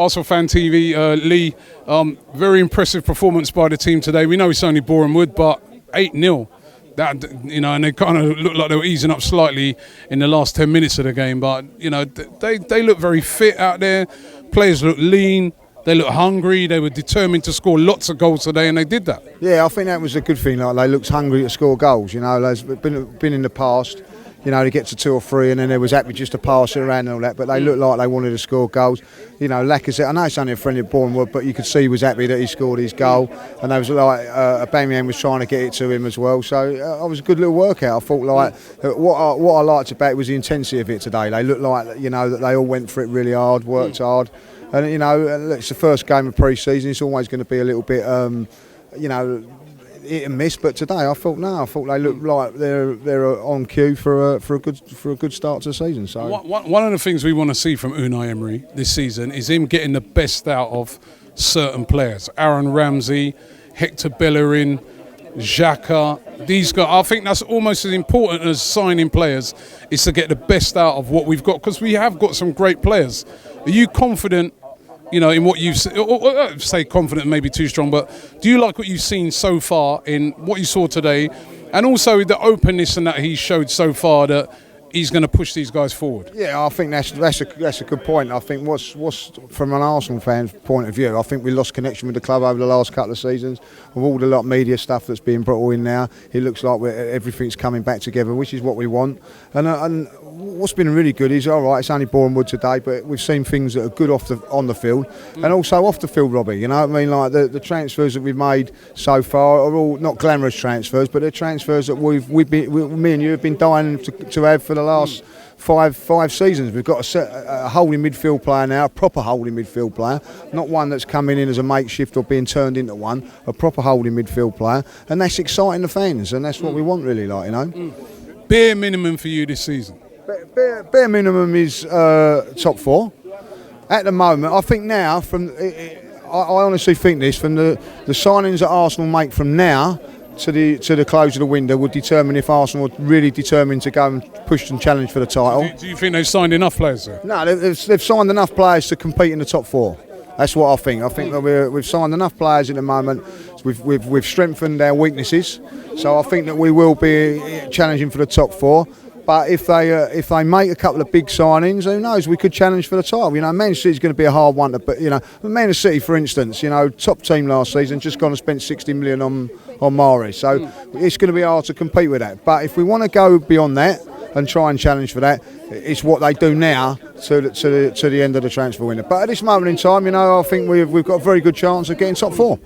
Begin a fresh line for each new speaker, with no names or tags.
ArsenalFanTV, Lee, very impressive performance by the team today. We know it's only Boreham Wood, but 8-0. That, and they kind of looked like they were easing up slightly in the last 10 minutes of the game. But they look very fit out there. Players look lean. They look hungry. They were determined to score lots of goals today, and they did that.
Yeah, I think that was a good thing. Like, they looked hungry to score goals. There's been in the past. They get to 2 or 3 and then they was happy just to pass it around and all that, but they looked like they wanted to score goals. Lacazette, I know it's only a friendly Boreham Wood, but you could see he was happy that he scored his goal, and there was like Aubameyang was trying to get it to him as well. So it was a good little workout. I thought what I liked about it was the intensity of it today. They looked like that they all went for it really hard, worked hard, and it's the first game of pre-season. It's always going to be a little bit hit and miss, but today I thought they look like they're on cue for a good start to the season. So
one of the things we want to see from Unai Emery this season is him getting the best out of certain players. Aaron Ramsey, Hector Bellerin, Xhaka, these guys. I think that's almost as important as signing players, is to get the best out of what we've got, because we have got some great players. Are you confident in what you've seen? Say confident maybe too strong, but do you like what you've seen so far in what you saw today, and also the openness and that he showed so far that he's going to push these guys forward?
Yeah, I think that's a good point. I think what's from an Arsenal fan's point of view, I think we lost connection with the club over the last couple of seasons. With all the lot of media stuff that's being brought in now, it looks like everything's coming back together, which is what we want. And what's been really good is, all right, it's only Boreham Wood today, but we've seen things that are good on the field and also off the field, Robbie. Like the transfers that we've made so far are all not glamorous transfers, but they're transfers that me and you have been dying to have for the last five seasons. We've got a holding midfield player now, a proper holding midfield player, not one that's coming in as a makeshift or being turned into one, a proper holding midfield player, and that's exciting the fans, and that's what we want really,
Bare minimum for you this season?
Bare minimum is top 4 at the moment. I think now, I honestly think this, from the signings that Arsenal make from now to the close of the window would determine if Arsenal are really determined to go and push and challenge for the title.
Do you think they've signed enough players there?
No, they've signed enough players to compete in the top 4. That's what I think. I think that we've signed enough players at the moment. We've strengthened our weaknesses, so I think that we will be challenging for the top 4. But if they make a couple of big signings, who knows? We could challenge for the title. Man City's going to be a hard one to. But Man City, for instance, top team last season, just gone and spent 60 million on Mahrez. So it's going to be hard to compete with that. But if we want to go beyond that and try and challenge for that, it's what they do now to the end of the transfer window. But at this moment in time, I think we've got a very good chance of getting top 4.